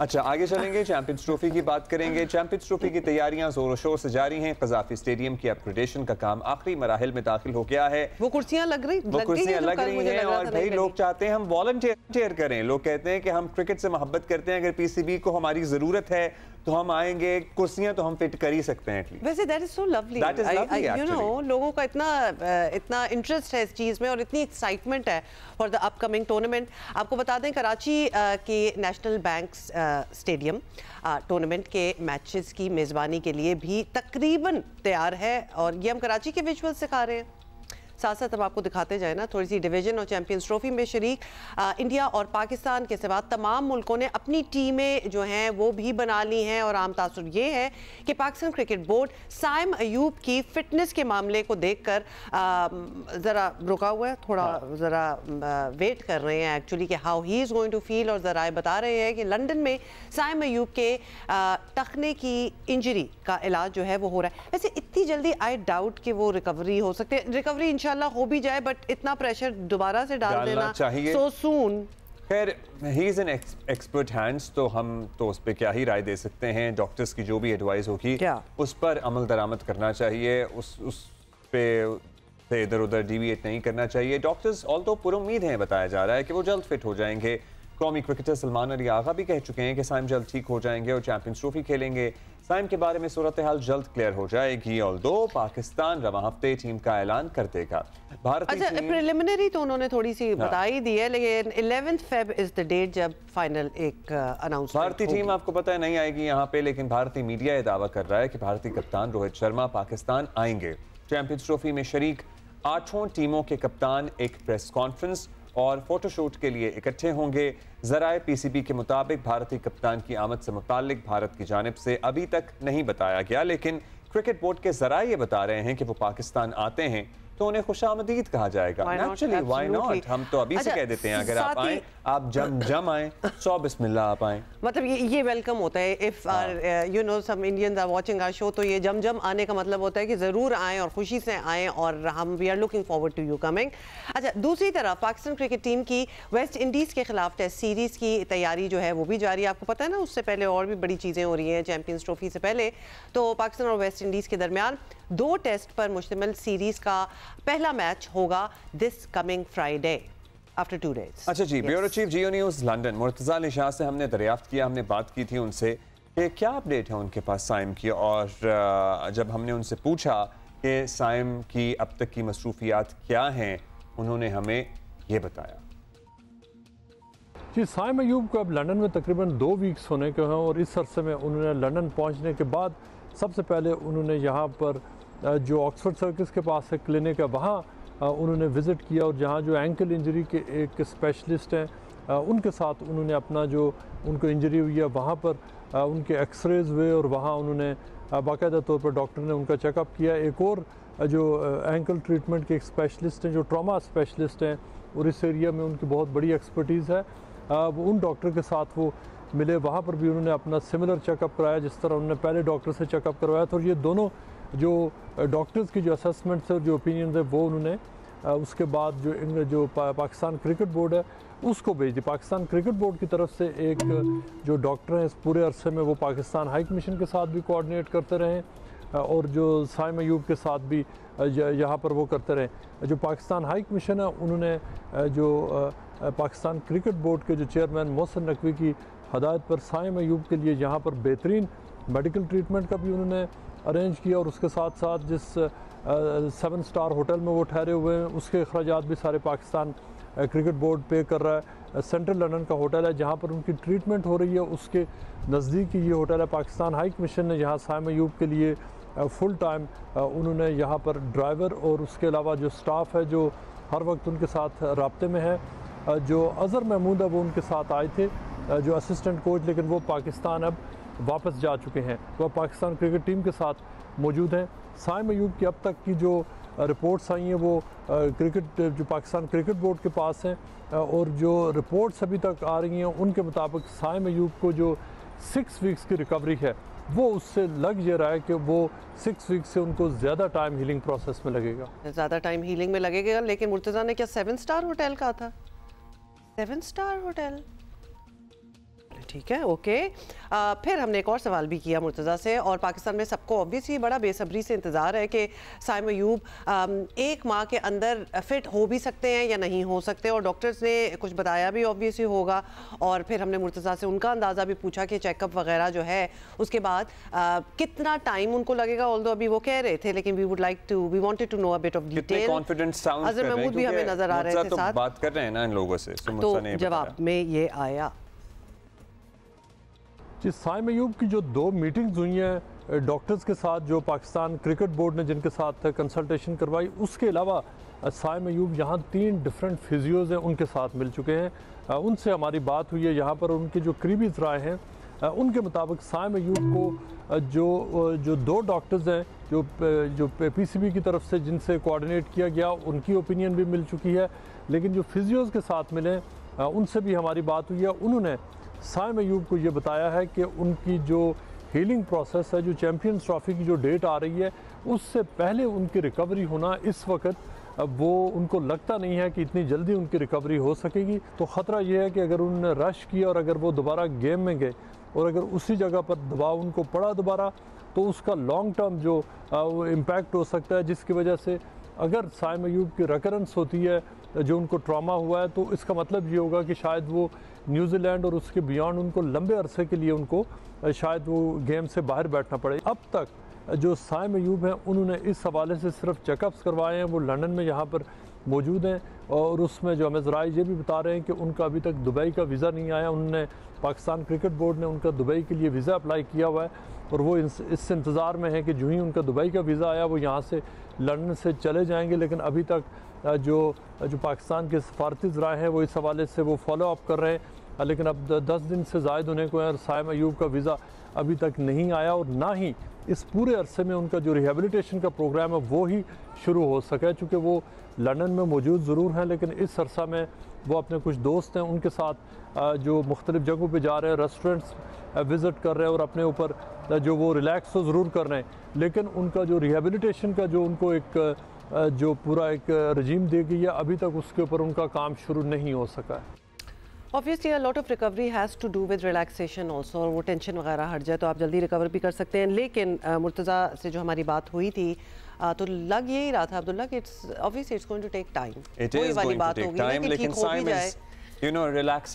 अच्छा, आगे चलेंगे, चैंपियंस ट्रॉफी की बात करेंगे। चैंपियंस ट्रॉफी की तैयारियां जोरों शोर से जारी हैं। कज़ाफी स्टेडियम की अपग्रेडेशन का काम आखिरी मराहिल में दाखिल हो गया है। वो कुर्सियां लग रही हैं और भाई लोग चाहते हैं हम वॉलंटियर करें। लोग कहते हैं कि हम क्रिकेट से मोहब्बत करते हैं, अगर पीसीबी को हमारी जरूरत है तो हम आएंगे, कुर्सियां तो हम फिट कर ही सकते हैं। वैसे that is so lovely, you know, लोगों का इतना इंटरेस्ट है इस चीज में और इतनी एक्साइटमेंट है फॉर द अपकमिंग टूर्नामेंट। आपको बता दें कराची के नेशनल बैंक स्टेडियम टूर्नामेंट के मैचेस की मेजबानी के लिए भी तकरीबन तैयार है और ये हम कराची के विजुअल्स दिखा रहे हैं। साथ साथ अब आपको दिखाते जाए ना थोड़ी सी डिवीजन और चैंपियंस ट्रॉफी में शरीक इंडिया और पाकिस्तान के सिवा तमाम मुल्कों ने अपनी टीमें जो हैं वो भी बना ली हैं और आम तासुर ये है कि पाकिस्तान क्रिकेट बोर्ड साइम अयूब की फिटनेस के मामले को देखकर ज़रा रुका हुआ है, थोड़ा ज़रा वेट कर रहे हैं एक्चुअली कि how he is going to feel. और ज़रा बता रहे हैं कि लंदन में साइम अयूब के टखने की इंजरी का इलाज जो है वो हो रहा है। वैसे इतनी जल्दी आई डाउट कि वो रिकवरी हो सकती है, रिकवरी इंशाल्लाह हो भी जाए, बट इतना प्रेशर दोबारा से डाल देना सो सून। खैर, he is an expert hands, तो हम तो उस पर क्या ही राय दे सकते हैं। डॉक्टर्स की जो भी एडवाइस होगी उस पर अमल दरामद करना चाहिए, उस पे इधर उधर डिविएट नहीं करना चाहिए। डॉक्टर्स ऑल तो पुरुम्मीद हैं, बताया जा रहा है कि वो जल्द फिट हो जाएंगे। कौमी क्रिकेटर सलमान अली आगा भी कह चुके हैं कि साइम जल्द ठीक हो जाएंगे और चैंपियंस ट्रॉफी खेलेंगे। साइम के बारे में सूरत हाल जल्द क्लियर हो जाएगी, ऑल्दो पाकिस्तान रवा हफ्ते टीम का ऐलान कर देगा। अच्छा, प्रिलिमिनरी तो उन्होंने थोड़ी सी बता ही दी है, लेकिन 11 फेब इज द डेट जब फाइनल एक अनाउंसमेंट। भारतीय टीम आपको पता है नहीं आएगी यहाँ पे, लेकिन भारतीय मीडिया ये दावा कर रहा है कि भारतीय कप्तान रोहित शर्मा पाकिस्तान आएंगे। चैंपियंस ट्रॉफी में शरीक 8 टीमों के कप्तान एक प्रेस कॉन्फ्रेंस और फोटोशूट के लिए इकट्ठे होंगे। ज़राए पीसीबी के मुताबिक भारतीय कप्तान की आमद से मुतालिक भारत की जानिब से अभी तक नहीं बताया गया, लेकिन क्रिकेट बोर्ड के ज़राए ये बता रहे हैं कि वो पाकिस्तान आते हैं तो उन्हें खुशामदीद कहा जाएगा। नेचुरली, व्हाई नॉट, हम तो अभी से कह देते हैं अगर आप आए, आप जम आए, सो बिस्मिल्लाह आप आए। मतलब ये वेलकम होता है। If you know some Indians are watching our show, तो ये जम आने का मतलब होता है कि जरूर आए और खुशी से आए और हम we are looking forward to you coming. अच्छा, दूसरी तरफ पाकिस्तान क्रिकेट टीम की वेस्ट इंडीज के खिलाफ टेस्ट सीरीज की तैयारी जो है वो भी जारी है। आपको पता है ना, उससे पहले और भी बड़ी चीजें हो रही हैं चैंपियंस ट्रॉफी से पहले। तो पाकिस्तान और वेस्ट इंडीज के दरमियान 2 टेस्ट पर मुश्तमिल सीरीज का पहला मैच होगा this coming Friday after 2 days। अच्छा जी, ब्यूरो चीफ जियो न्यूज़ लंदन मुर्तज़ा अली शाह से हमने दरियाफ्त किया, हमने बात की थी उनसे कि क्या अपडेट है उनके पास साइम की, और जब हमने उनसे पूछा कि साइम की अब तक की मसरूफियात क्या हैं, उन्होंने हमें ये बताया। जी, साइम अयूब को अब लंदन में तकरीबन 2 वीक्स होने के हैं और इस अरसे में उन्होंने लंदन पहुंचने के बाद सबसे पहले उन्होंने यहाँ पर जो ऑक्सफोर्ड सर्कस के पास एक क्लिनिक है वहाँ उन्होंने विज़िट किया और जहाँ जो एंकल इंजरी के एक स्पेशलिस्ट हैं उनके साथ उन्होंने अपना जो उनको इंजरी हुई है वहाँ पर उनके एक्सरेज हुए और वहाँ उन्होंने बाकायदा तौर पर डॉक्टर ने उनका चेकअप किया। एक और जो एंकल ट्रीटमेंट के एक स्पेशलिस्ट हैं, जो ट्रॉमा स्पेशलिस्ट हैं और इस एरिया में उनकी बहुत बड़ी एक्सपर्टीज़ है, वो उन डॉक्टर के साथ वो मिले। वहाँ पर भी उन्होंने अपना सिमिलर चेकअप कराया जिस तरह उन्होंने पहले डॉक्टर से चेकअप करवाया था। और ये दोनों जो डॉक्टर्स की जो असेसमेंट्स है और जो ओपिनियंस है वो उन्होंने उसके बाद जो पाकिस्तान क्रिकेट बोर्ड है उसको भेज दी। पाकिस्तान क्रिकेट बोर्ड की तरफ से एक जो डॉक्टर हैं इस पूरे अरसे में वो पाकिस्तान हाई कमीशन के साथ भी कोऑर्डिनेट करते रहे और जो साइम अयूब के साथ भी यहाँ पर वो करते रहे। जो पाकिस्तान हाई कमीशन है उन्होंने जो पाकिस्तान क्रिकेट बोर्ड के जो चेयरमैन मोहसिन नकवी की हदायत पर साइम अयूब के लिए यहाँ पर बेहतरीन मेडिकल ट्रीटमेंट का भी उन्होंने अरेंज किया और उसके साथ साथ जिस 7 स्टार होटल में वो ठहरे हुए हैं उसके अखराजात भी सारे पाकिस्तान क्रिकेट बोर्ड पे कर रहा है। सेंट्रल लंदन का होटल है जहाँ पर उनकी ट्रीटमेंट हो रही है, उसके नज़दीक ही ये होटल है। पाकिस्तान हाई कमीशन ने यहाँ साइम अयूब के लिए फुल टाइम उन्होंने यहाँ पर ड्राइवर और उसके अलावा जो स्टाफ है जो हर वक्त उनके साथ रब्ते में है, जो अज़हर महमूद है वो उनके साथ आए थे जो असिस्टेंट कोच, लेकिन वो पाकिस्तान अब वापस जा चुके हैं, वह पाकिस्तान क्रिकेट टीम के साथ मौजूद हैं। साइम अयूब की अब तक की जो रिपोर्ट्स आई हैं वो क्रिकेट जो पाकिस्तान क्रिकेट बोर्ड के पास हैं और जो रिपोर्ट्स अभी तक आ रही हैं उनके मुताबिक साइम अयूब को जो 6 वीक्स की रिकवरी है वो उससे लग ये रहा है कि वो 6 वीक्स से उनको ज़्यादा टाइम हीलिंग प्रोसेस में लगेगा, ज़्यादा टाइम हीलिंग में लगेगा। लेकिन मुर्तज़ा ने क्या 7 स्टार होटल कहा था? 7 स्टार होटल, ठीक है, ओके। फिर हमने एक और सवाल भी किया मुर्तज़ा से, और पाकिस्तान में सबको ऑब्वियसली बड़ा बेसब्री से इंतज़ार है कि साइम अयूब 1 माह के अंदर फिट हो भी सकते हैं या नहीं हो सकते, और डॉक्टर्स ने कुछ बताया भी ऑब्वियसली होगा। और फिर हमने मुर्तज़ा से उनका अंदाज़ा भी पूछा कि चेकअप वगैरह जो है उसके बाद कितना टाइम उनको लगेगा। ऑल्दो अभी वो कह रहे थे, लेकिन we wanted to know a bit of detail. Azhar Mahmood भी हमें नजर आ रहे थे साथ, बात कर रहे हैं ना इन लोगों से, तो जवाब में ये आया जी साइम अयूब की जो 2 मीटिंग्स हुई हैं डॉक्टर्स के साथ, जो पाकिस्तान क्रिकेट बोर्ड ने जिनके साथ कंसल्टेशन करवाई, उसके अलावा साइम अयूब यहाँ 3 डिफरेंट फिजियोज़ हैं उनके साथ मिल चुके हैं। उनसे हमारी बात हुई है यहाँ पर। उनके जो करीबी ज़राए हैं उनके मुताबिक साइम अयूब को जो 2 डॉक्टर्स हैं जो PCB की तरफ से जिनसे कोऑर्डिनेट किया गया, उनकी ओपिनियन भी मिल चुकी है। लेकिन जो फिजियोज़ के साथ मिले उनसे भी हमारी बात हुई है। उन्होंने साइम अयूब को ये बताया है कि उनकी जो हीलिंग प्रोसेस है, जो चैम्पियंस ट्रॉफी की जो डेट आ रही है, उससे पहले उनकी रिकवरी होना इस वक्त वो उनको लगता नहीं है कि इतनी जल्दी उनकी रिकवरी हो सकेगी। तो ख़तरा ये है कि अगर उन्होंने रश किया और अगर वो दोबारा गेम में गए और अगर उसी जगह पर दबाव उनको पड़ा दोबारा, तो उसका लॉन्ग टर्म जो इम्पैक्ट हो सकता है, जिसकी वजह से अगर साइम अयूब की रिकरेंस होती है, जो उनको ट्रॉमा हुआ है, तो इसका मतलब ये होगा कि शायद वो न्यूजीलैंड और उसके बियॉन्ड उनको लंबे अरसे के लिए उनको शायद वो गेम से बाहर बैठना पड़े। अब तक जो साइम अयूब हैं उन्होंने इस हवाले से सिर्फ चेकअप्स करवाए हैं। वो लंदन में यहाँ पर मौजूद हैं और उसमें जो हमें ज़राए ये भी बता रहे हैं कि उनका अभी तक दुबई का वीज़ा नहीं आया। उन्होंने पाकिस्तान क्रिकेट बोर्ड ने उनका दुबई के लिए वीज़ा अप्लाई किया हुआ है और वो इस इंतज़ार में है कि जो ही उनका दुबई का वीज़ा आया वो यहाँ से लंदन से चले जाएंगे। लेकिन अभी तक जो पाकिस्तान के सफारती ज़राए हैं वो इस हवाले से वो फॉलो अप कर रहे हैं। लेकिन अब 10 दिन से ज़ायद होने को है और साइम अयूब का वीज़ा अभी तक नहीं आया और ना ही इस पूरे अरसे में उनका जो रिहेबिलिटेशन का प्रोग्राम है वो ही शुरू हो सका, चूँकि वो लंदन में मौजूद ज़रूर हैं लेकिन इस अरसा में वो अपने कुछ दोस्त हैं उनके साथ जो मुख्तलिफ़ जगहों पे जा रहे हैं, रेस्टोरेंट्स विज़िट कर रहे हैं और अपने ऊपर जो वो रिलैक्स तो ज़रूर कर रहे हैं, लेकिन उनका जो रिहेबिलिटेशन का जो उनको एक जो पूरा एक रजीम दी गई है अभी तक उसके ऊपर उनका काम शुरू नहीं हो सका है। Obviously, a lot of recovery has to do with relaxation also, और वो टेंशन वगैरह हट जाए तो आप जल्दी रिकवर भी कर सकते हैं। लेकिन मुर्तज़ा से जो हमारी बात हुई थी तो लग यही रहा था अब्दुल्ला कि it's obviously it's going to take time। It is going to take time, लेकिन साइम, you know, relax